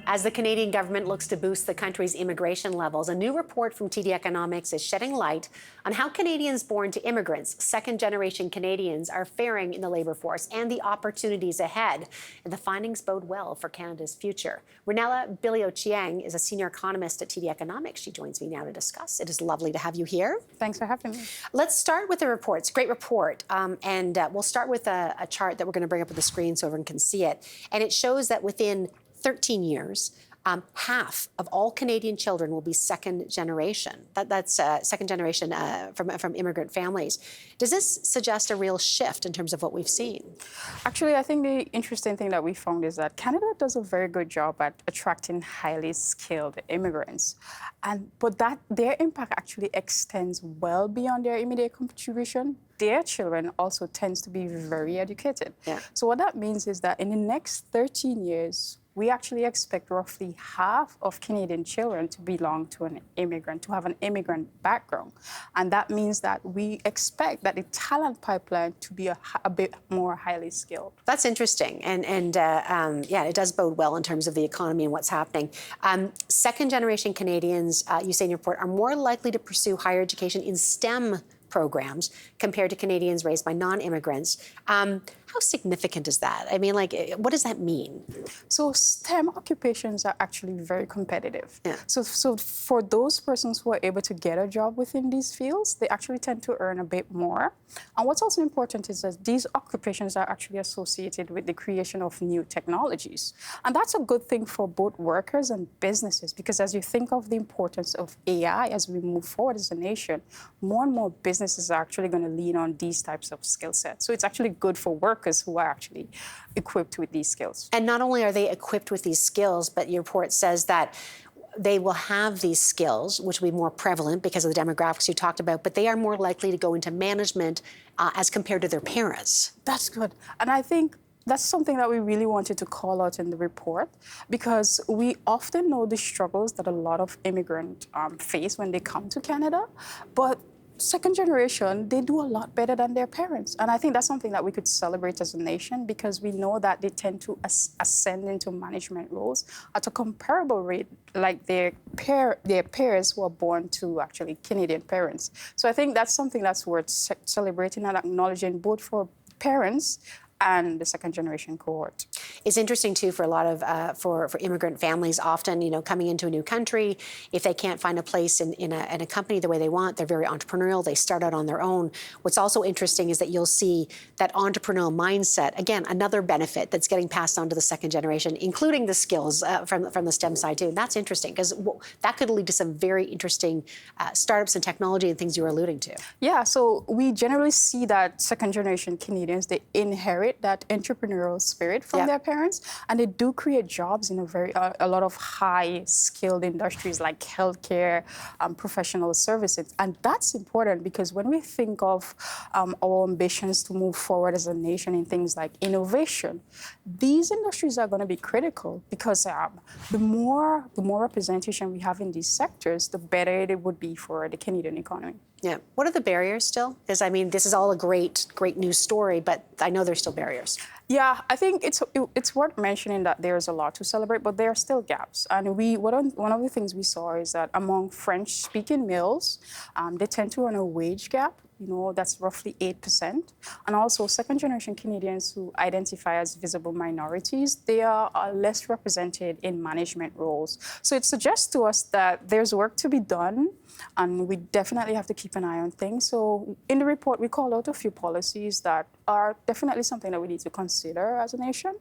As the Canadian government looks to boost the country's immigration levels, a new report from TD Economics is shedding light on how Canadians born to immigrants, second-generation Canadians, are faring in the labour force and the opportunities ahead. And the findings bode well for Canada's future. Rannella Billy-Ochieng is a senior economist at TD Economics. She joins me now to discuss. It is lovely to have you here. Thanks for having me. Let's start with the report. It's a great report. We'll start with a chart that we're going to bring up on the screen so everyone can see it. And it shows that within 13 years, half of all Canadian children will be second generation. That's second generation from immigrant families. Does this suggest a real shift in terms of what we've seen? Actually, I think the interesting thing that we found is that Canada does a very good job at attracting highly skilled immigrants. But their impact actually extends well beyond their immediate contribution. Their children also tends to be very educated. Yeah. So what that means is that in the next 13 years, we actually expect roughly half of Canadian children to belong to an immigrant, to have an immigrant background. And that means that we expect that the talent pipeline to be a bit more highly skilled. That's interesting. Yeah, it does bode well in terms of the economy and what's happening. Second-generation Canadians, you say in your report, are more likely to pursue higher education in STEM programs compared to Canadians raised by non-immigrants. How significant is that? I mean, what does that mean? So STEM occupations are actually very competitive. Yeah. So for those persons who are able to get a job within these fields, they actually tend to earn a bit more. And what's also important is that these occupations are actually associated with the creation of new technologies. And that's a good thing for both workers and businesses, because as you think of the importance of AI as we move forward as a nation, more and more businesses are actually going to lean on these types of skill sets. So it's actually good for workers who are actually equipped with these skills. And not only are they equipped with these skills, but your report says that they will have these skills, which will be more prevalent because of the demographics you talked about, but they are more likely to go into management as compared to their parents. That's good. And I think that's something that we really wanted to call out in the report, because we often know the struggles that a lot of immigrants face when they come to Canada, but second generation, they do a lot better than their parents. And I think that's something that we could celebrate as a nation, because we know that they tend to ascend into management roles at a comparable rate like their peers who are born to actually Canadian parents. So I think that's something that's worth celebrating and acknowledging, both for parents and the second generation cohort. It's interesting too for a lot of for immigrant families, often coming into a new country, if they can't find a place in a company the way they want, they're very entrepreneurial, they start out on their own. What's also interesting is that you'll see that entrepreneurial mindset, again, another benefit that's getting passed on to the second generation, including the skills from the STEM side too. And that's interesting, because that could lead to some very interesting startups and technology and things you were alluding to. Yeah, so we generally see that second generation Canadians, they inherit that entrepreneurial spirit from their parents, and they do create jobs in a lot of high-skilled industries like healthcare, professional services. And that's important, because when we think of our ambitions to move forward as a nation in things like innovation, these industries are going to be critical, because the more representation we have in these sectors, the better it would be for the Canadian economy. Yeah. What are the barriers still? Because, I mean, this is all a great news story, but I know there's still barriers. Yeah, I think it's worth mentioning that there's a lot to celebrate, but there are still gaps. And one of the things we saw is that among French-speaking males, they tend to earn a wage gap. That's roughly 8%. And also second-generation Canadians who identify as visible minorities, they are less represented in management roles. So it suggests to us that there's work to be done, and we definitely have to keep an eye on things. So in the report, we called out a few policies that are definitely something that we need to consider as a nation,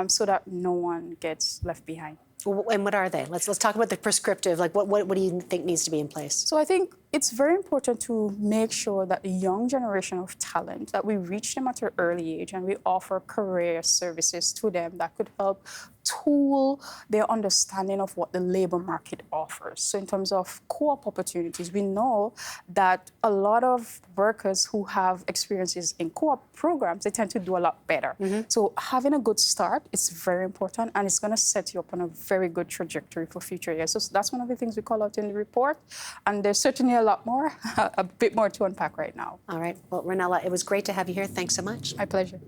so that no one gets left behind. And what are they? Let's talk about the prescriptive. What do you think needs to be in place? So I think it's very important to make sure that the young generation of talent, that we reach them at an early age and we offer career services to them that could help tool their understanding of what the labor market offers. So in terms of co-op opportunities, we know that a lot of workers who have experiences in co-op programs, they tend to do a lot better. Mm-hmm. So having a good start is very important, and it's going to set you up on a very good trajectory for future years. So that's one of the things we call out in the report. And there's certainly a lot more, a bit more to unpack right now. All right. Well, Rannella, it was great to have you here. Thanks so much. My pleasure.